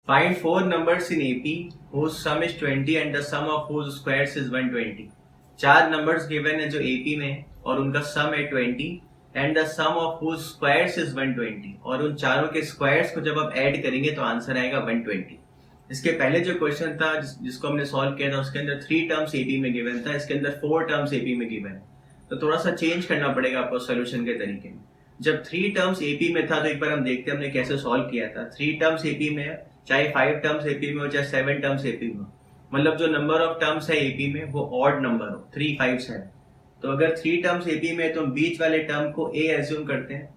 Find four numbers in AP whose sum is 20 and the sum of whose squares is 120. चार numbers given है जो AP में है और उनका सम है 20 and the sum of whose squares is 120 और उन चारों के स्क्वायर्स को जब आप ऐड करेंगे तो आंसर आएगा 120. इसके पहले जो क्वेश्चन था जिसको हमने सॉल्व किया था उसके अंदर 3 टर्म्स AP में गिवन था, इसके अंदर 4 टर्म्स AP में गिवन है. तो थोड़ा सा चेंज करना पड़ेगा आपको सोल्यूशन के तरीके में. जब 3 टर्म्स AP में था तो एक बार हम देखते हैं हमने कैसे सॉल्व किया था. 3 टर्म्स AP में है, चाहे 5 टर्म्स AP में हो चाहे 7 टर्म्स AP में हो, मतलब जो नंबर ऑफ टर्म्स है AP में वो ऑड नंबर हो, 3, 5, 7. तो अगर 3 टर्म्स AP में है तो हम बीच वाले टर्म को A एज्यूम करते हैं,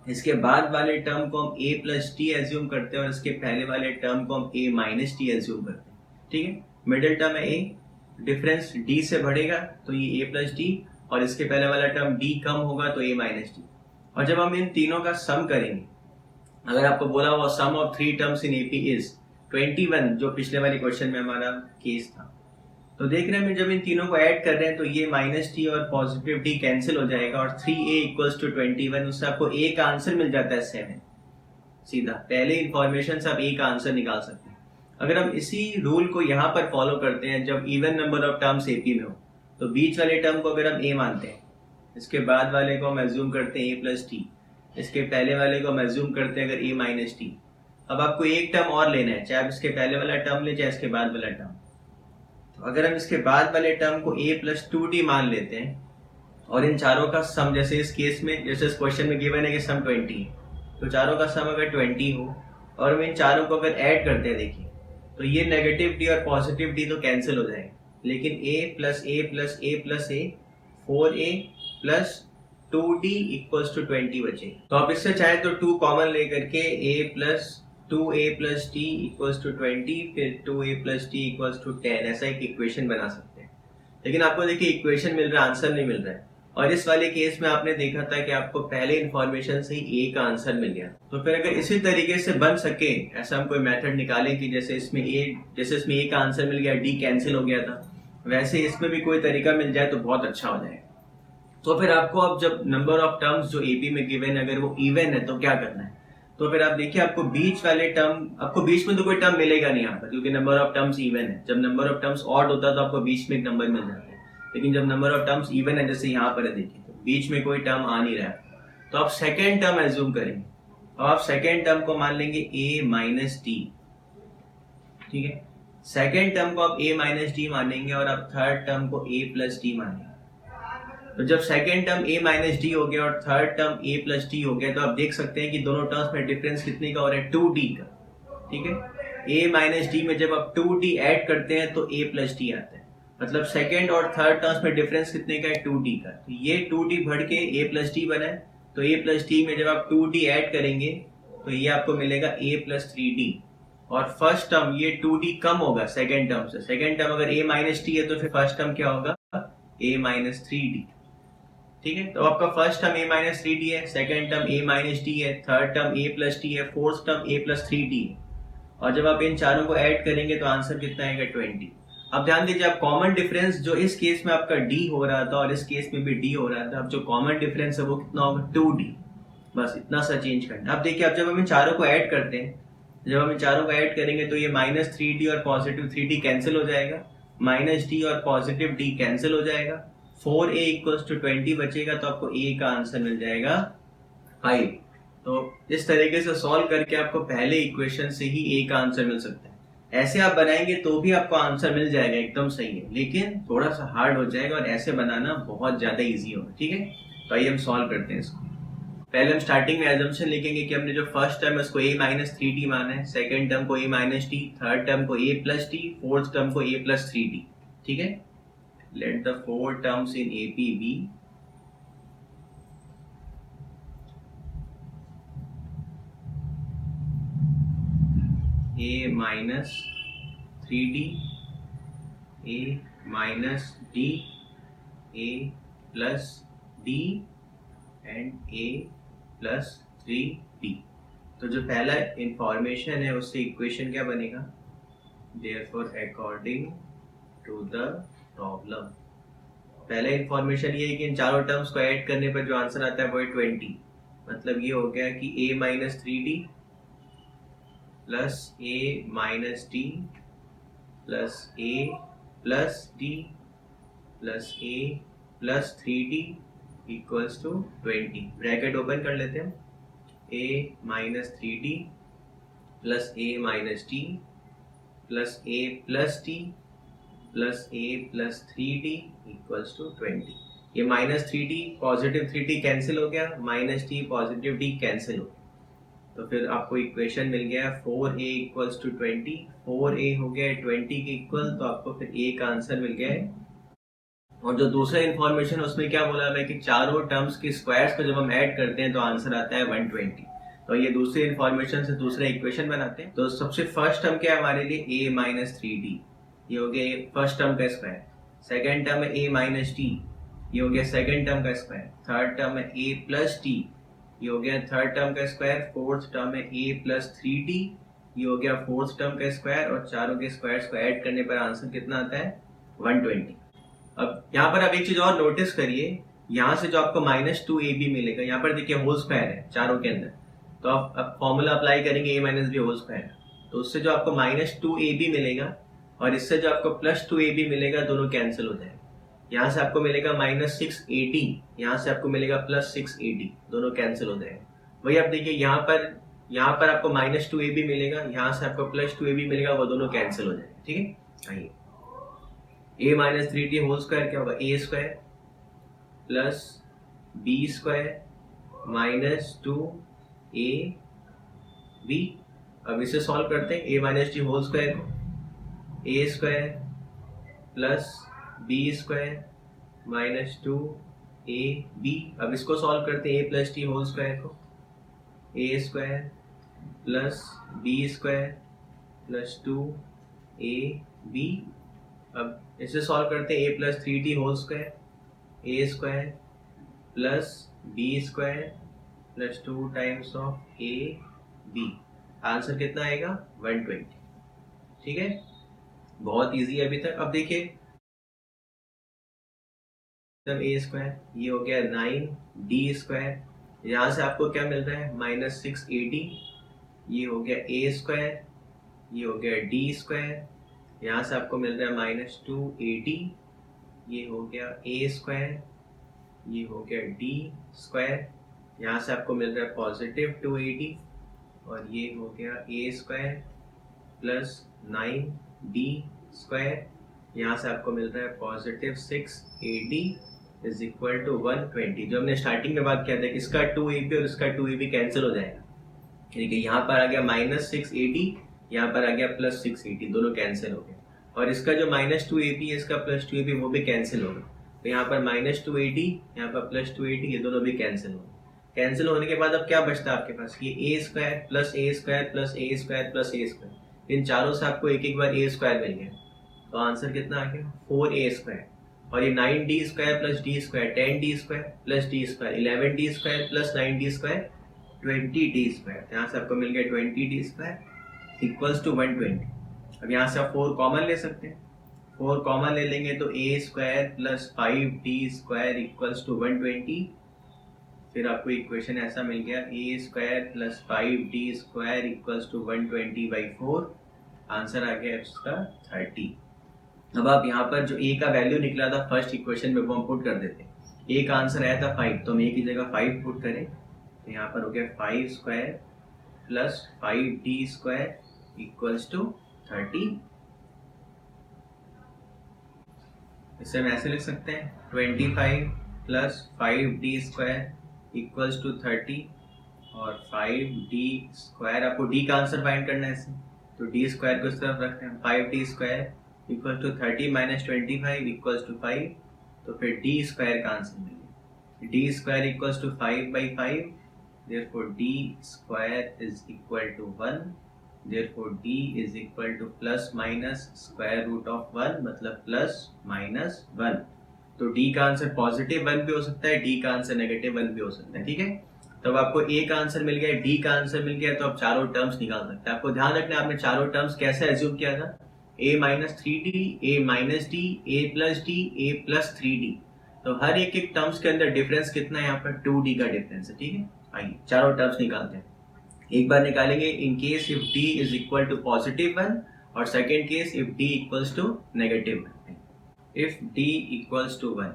इसके बाद वाले टर्म को हम A प्लस टी एज्यूम करते हैं और इसके पहले वाले टर्म को हम A माइनस टी एज्यूम करते हैं. ठीक है, मिडिल टर्म है A, डिफरेंस D से बढ़ेगा तो ये A प्लस टी और इसके पहले वाला टर्म D कम होगा तो A माइनस टी. और जब हम इन तीनों का सम करेंगे, अगर आपको बोला हुआ sum of 3 terms in AP is 21 जो पिछले वाले क्वेश्चन में हमारा केस था, तो देख रहे हैं जब इन तीनों को ऐड कर रहे हैं तो ये माइनस टी और पॉजिटिव टी कैंसिल हो जाएगा और 3a इक्वल्स टू 21, उससे आपको a का आंसर मिल जाता है 7. सीधा पहले इंफॉर्मेशन से आप a का आंसर निकाल सकते हैं. अगर हम इसी रूल को यहाँ पर फॉलो करते हैं, जब even number of terms AP में हो तो बीच वाले टर्म को अगर हम a मानते हैं, इसके बाद वाले को हम एज्यूम करते हैं a प्लस टी, इसके पहले वाले को हम एज्यूम करते हैं अगर a माइनस टी. अब आपको एक टर्म और लेना है, चाहे आप इसके पहले वाला टर्म ले चाहे इसके बाद वाला टर्म. तो अगर हम इसके बाद वाले टर्म को a प्लस 2t मान लेते हैं और इन चारों का सम, जैसे इस केस में, जैसे इस क्वेश्चन में गिवन है कि सम 20 है, तो चारों का सम अगर 20 हो और हम इन चारों को अगर ऐड करते हैं, देखिए तो ये नेगेटिव टी और पॉजिटिव टी तो कैंसिल हो जाएगा, लेकिन a plus a plus a plus a 4a plus 2d equals to 20 बचे. तो आप इससे चाहे तो 2 कॉमन लेकर के a plus 2a plus T equals to 20 फिर 2a plus T equals to 10 ऐसा एक इक्वेशन बना सकते हैं. लेकिन आपको देखिए इक्वेशन मिल रहा है, आंसर नहीं मिल रहा है. और इस वाले केस में आपने देखा था कि आपको पहले इन्फॉर्मेशन से ही a का आंसर मिल गया. तो फिर अगर इसी तरीके से बन सके, ऐसा हम कोई मेथड निकालें कि जैसे इसमें a का आंसर मिल गया, d कैंसिल हो गया था, वैसे इसमें भी कोई तरीका मिल जाए तो बहुत अच्छा हो जाएगा. तो फिर आपको अब जब नंबर ऑफ टर्म्स जो AP में गिवन है अगर वो इवन है तो क्या करना है, तो फिर आप देखिए आपको बीच वाले टर्म, आपको बीच में तो कोई टर्म मिलेगा नहीं यहाँ पर क्योंकि नंबर ऑफ टर्म्स इवन है. जब नंबर ऑफ टर्म्स ऑड होता है तो आपको बीच में एक नंबर मिल जाता है, लेकिन जब नंबर ऑफ टर्म्स इवन है जैसे यहाँ पर है, देखिए तो बीच में कोई टर्म आ नहीं रहा है, तो आप सेकेंड टर्म एज्यूम करेंगे. अब आप सेकेंड टर्म को मान लेंगे a माइनस टी. ठीक है, सेकेंड टर्म को आप a माइनस टी मानेंगे और आप थर्ड टर्म को a प्लस टी मानेंगे. तो जब second term a minus D हो गया और third term a plus T हो गया, तो आप देख सकते हैं कि दोनों टर्म्स में डिफरेंस कितने का हो रहा है, 2d का. ठीक है, a माइनस डी में जब आप 2d ऐड करते हैं तो a प्लस टी आता है, मतलब सेकेंड और थर्ड टर्म्स में डिफरेंस कितने का है, 2d का. तो ये 2d बढ़ के a प्लस टी बना है, तो a प्लस टी में जब आप 2d ऐड करेंगे तो ये आपको मिलेगा a प्लस 3d. और फर्स्ट टर्म ये 2d कम होगा सेकेंड टर्म से. सेकेंड टर्म अगर a माइनस टी है तो फिर फर्स्ट टर्म क्या होगा, a माइनस 3d. ठीक है, तो आपका first term a minus 3d है, second term a minus T है, third term a plus T है, fourth term a plus 3d है. और जब आप इन चारों को ऐड करेंगे तो आंसर कितना आएगा, 20. अब ध्यान दीजिए, आप कॉमन डिफरेंस जो इस केस में आपका d हो रहा था और इस केस में भी d हो रहा था, अब जो कॉमन डिफरेंस है वो कितना होगा, 2d. बस इतना सा चेंज करना. अब देखिए अब जब हम इन चारों को ऐड करते हैं, जब हम इन चारों को ऐड करेंगे तो ये माइनस 3d और पॉजिटिव 3d कैंसिल हो जाएगा, माइनस d और पॉजिटिव d कैंसिल हो जाएगा, 4a इक्वल्स टू 20 बचेगा, तो आपको a का आंसर मिल जाएगा 5. तो इस तरीके से सॉल्व करके आपको पहले इक्वेशन से ही a का आंसर मिल सकता है. ऐसे आप बनाएंगे तो भी आपको आंसर मिल जाएगा, एकदम सही है, लेकिन थोड़ा सा हार्ड हो जाएगा और ऐसे बनाना बहुत ज्यादा इजी होगा. ठीक है, तो आइए हम सॉल्व करते हैं इसको. पहले हम स्टार्टिंग में एजम्पशन लिखेंगे कि हमने जो फर्स्ट टर्म है उसको a माइनस 3d माना है, सेकेंड टर्म को a minus T, third term को a plus T, fourth term को a प्लस 3d. ठीक है, let the 4 terms in AP be a minus 3d, a minus d, a plus d and a plus 3d. तो जो पहला information है उससे equation क्या बनेगा, therefore according to the problem. पहला इंफॉर्मेशन ये है कि इन चारों टर्म्स को ऐड करने पर जो आंसर आता है वो है 20. मतलब ये हो गया कि a minus 3d plus A minus D plus A plus D plus A plus 3d equals to 20। Bracket open कर लेते हैं। a minus 3d plus A minus D plus A plus D plus A plus 3d equals to 20। ये minus 3d positive 3d cancel हो गया, minus D positive d cancel हो गया, तो फिर आपको इक्वेशन मिल गया 4a इक्वल्स टू 20। 4a हो गया 20 के इक्वल, तो आपको फिर a का आंसर मिल गया है। और जो दूसरा इन्फॉर्मेशन उसमें क्या बोला है कि चारों टर्म्स के स्क्वायर्स को जब हम ऐड करते हैं तो आंसर आता है 120। तो ये दूसरी इन्फॉर्मेशन से दूसरा इक्वेशन बनाते हैं। तो सबसे फर्स्ट टर्म क्या है हमारे लिए, a माइनस 3d, ये हो गया फर्स्ट टर्म का स्क्वायर। सेकेंड टर्म है a माइनस डी, ये हो गया सेकेंड टर्म का स्क्वायर। थर्ड टर्म है a प्लस डी, ये हो गया थर्ड टर्म का स्क्वायर। फोर्थ टर्म है a प्लस 3d, ये हो गया फोर्थ टर्म का स्क्वायर। और चारों के स्क्वायर्स को ऐड करने पर आंसर कितना आता है, 120। अब यहाँ पर आप एक चीज और नोटिस करिए, यहाँ से जो आपको -2ab मिलेगा, यहाँ पर देखिए होल स्क्वायर है चारों के अंदर, तो आप फॉर्मूला अप्लाई करेंगे a minus B whole square, तो उससे जो आपको -2ab मिलेगा और इससे जो आपको +2ab मिलेगा, दोनों कैंसिल हो जाएगा। यहाँ से आपको मिलेगा -6ad, यहाँ से आपको मिलेगा +6ad, दोनों कैंसिल हो जाएगा। वही आप देखिए यहाँ पर आपको -2ab मिलेगा, यहाँ से आपको +2ab मिलेगा, वो दोनों कैंसिल हो जाएगा। ठीक है, आइए a minus 3d whole square क्या होगा, a square plus b square minus 2ab। अब इसे सॉल्व करते हैं, a minus D whole square को, a square plus b square minus 2ab। अब इसको सॉल्व करते हैं, a plus T whole square को, a square plus b square plus 2ab। अब इसे सॉल्व करते हैं, a plus 3d whole square, a square plus b square plus 2 times of ab। Answer कितना आएगा, 120। ठीक है, बहुत इजी है अभी तक। अब देखिए a स्क्वायर, ये हो गया 9d स्क्वायर, यहाँ से आपको क्या मिल रहा है, -6ad। ये हो गया a स्क्वायर, ये हो गया d स्क्वायर, यहाँ से आपको मिल रहा है -2ad। ये हो गया a स्क्वायर, ये हो गया d स्क्वायर, यहाँ से आपको मिल रहा है पॉजिटिव 2ad। और ये हो गया a square plus 9d square, यहाँ से आपको मिल रहा है positive 6ad is equal to 120। जो हमने स्टार्टिंग में बात किया था, इसका 2ab और इसका 2ab कैंसिल हो जाएगा। ठीक है, यहाँ पर आ गया -6ad, यहाँ पर आ गया +6ad, दोनों कैंसिल हो गए। और इसका जो -2ab है, इसका +2ab, वो भी कैंसिल होगा। तो यहाँ पर -2ad, यहाँ पर +2ad, ये दोनों भी कैंसिल होंगे। कैंसिल होने के बाद अब क्या बचता है आपके पास, ये a square plus a square plus a square plus a square, इन चारों से आपको एक एक बार a स्क्वायर मिल गया, तो आंसर कितना आ गया, 4a स्क्वायर। और ये 9d square plus d square, 10d square plus d square, 11d square plus 9d square, 20d square, यहाँ से आपको मिल गया 20d स्क्वायर इक्वल्स टू 120। अब यहाँ से आप 4 कॉमन ले सकते हैं, 4 कॉमन ले लेंगे तो a square plus 5d square equals to 120। फिर आपको इक्वेशन ऐसा मिल गया, a square plus 5d square equals to 120/4। Answer आ गया इसका 30। अब आप यहाँ पर जो a का वैल्यू निकला था फर्स्ट इक्वेशन में, वो हम पुट कर देते हैं। a का आंसर आया था 5, तो हम a की जगह 5 पुट करें, तो यहाँ पर हो गया 5 square plus 5d square equals to 30। इसे हम ऐसे लिख सकते हैं, 25 plus 5d square equals to 30। और 5d स्क्वायर, आपको d का आंसर फाइंड करना है इससे, तो d स्क्वायर को इस तरफ रखते हैं, 5d square equal to 30 minus 25 equals to 5। तो फिर d स्क्वायर का आंसर मिलेगा, d square equals to 5/5, therefore d square is equal to 1, therefore d is equal to plus minus square root of 1, मतलब प्लस माइनस 1। तो d का answer positive 1 भी हो सकता है, d का आंसर नेगेटिव 1 भी हो सकता है। ठीक है, तब आपको a का आंसर मिल गया, d का आंसर मिल गया, तो आप चारों टर्म्स निकाल सकते हैं। आपको ध्यान रखना है, आपने चारों टर्म्स कैसे एज्यूम किया था, a minus 3d, a minus d, a plus d, a plus 3d। तो हर एक एक टर्म्स के अंदर डिफरेंस कितना है, यहाँ पर 2d का डिफरेंस है। ठीक है, आइए चारों टर्म्स निकालते हैं। एक बार निकालेंगे in case if d is equal to +1 और second case if d equals to -1। If d equals to 1,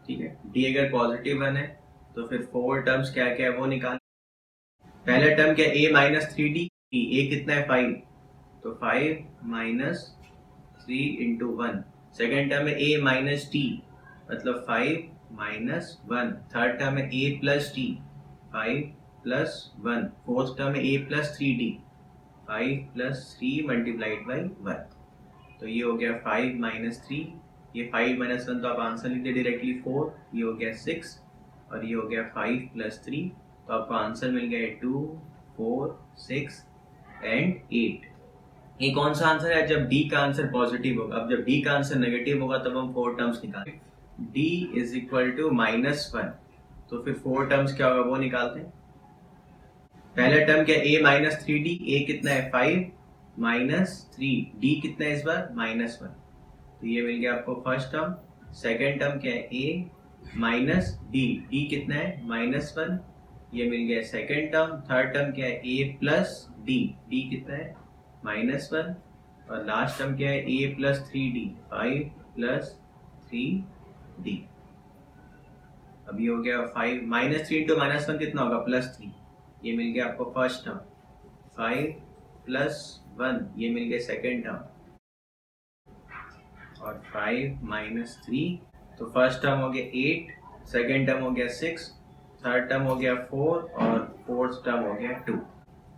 ठीक है, d अगर +1 है तो फिर 4 टर्म्स क्या क्या है वो निकाल। पहला टर्म क्या a माइनस 3d, a कितना है 5, तो 5 माइनस 3 इंटू 1। सेकेंड टर्म है a माइनस t, मतलब 5 माइनस 1। थर्ड टर्म है a plus t, 5 plus 1। Fourth term है a plus 3d, 5 plus 3 multiplied by 1। तो ये हो गया 5 माइनस 3, ये 5 माइनस 1 तो आप आंसर लिख दे डायरेक्टली 4, ये हो गया 6 और ये हो गया 5 प्लस 3, तो आपको आंसर मिल गया 2, 4, 6 एंड 8। ये कौन सा आंसर है? जब d का आंसर पॉजिटिव होगा। अब जब d का आंसर नेगेटिव होगा तब हम 4 टर्म्स निकालेंगे। d इज इक्वल टू -1, तो फिर 4 टर्म्स क्या होगा वो निकालते हैं। पहला टर्म क्या a माइनस 3d, a कितना है 5 माइनस 3, d कितना है इस बार -1, तो ये मिल गया आपको फर्स्ट टर्म। सेकेंड टर्म क्या है a माइनस d, d कितना है -1, ये मिल गया सेकेंड टर्म। थर्ड टर्म क्या है a प्लस d, d कितना है -1 और लास्ट टर्म क्या है a plus 3d, 5 plus 3d। अभी हो गया 5 माइनस 3 इंटू -1 कितना होगा +3, ये मिल गया आपको फर्स्ट टर्म। 5 प्लस 1 ये मिल गया सेकेंड टर्म और 5 माइनस 3, तो फर्स्ट टर्म हो गया 8, सेकेंड टर्म हो गया 6, थर्ड टर्म हो गया 4 और फोर्थ टर्म हो गया 2।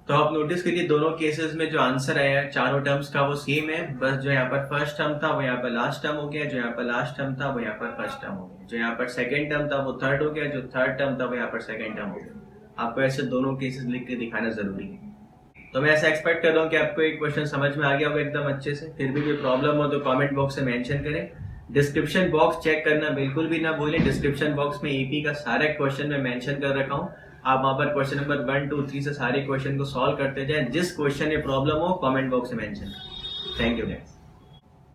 तो आप नोटिस करिए दोनों केसेस में जो आंसर आया है चारों टर्म्स का वो सेम है, बस जो यहाँ पर फर्स्ट टर्म था वो यहाँ पर लास्ट टर्म हो गया, जो यहाँ पर लास्ट टर्म था वो यहाँ पर फर्स्ट टर्म हो गया, जो यहाँ पर सेकंड टर्म था वो थर्ड हो गया, जो थर्ड टर्म था वो यहाँ पर सेकंड टर्म हो गया। आपको ऐसे दोनों केसेस लिख के दिखाना जरूरी है। तो मैं ऐसा एक्सपेक्ट कर रहा हूँ कि आपको एक क्वेश्चन समझ में आ गया होगा एकदम अच्छे से। फिर भी कोई प्रॉब्लम हो तो कमेंट बॉक्स में मेंशन करें। डिस्क्रिप्शन बॉक्स चेक करना बिल्कुल भी ना भूलें। डिस्क्रिप्शन बॉक्स में एपी का सारा क्वेश्चन मैं मेंशन कर रखा हूँ। आप वहां पर क्वेश्चन नंबर 1, 2, 3 से सारे क्वेश्चन को सॉल्व करते जाएं। जिस क्वेश्चन में प्रॉब्लम हो कमेंट बॉक्स में मेंशन। Thank you guys.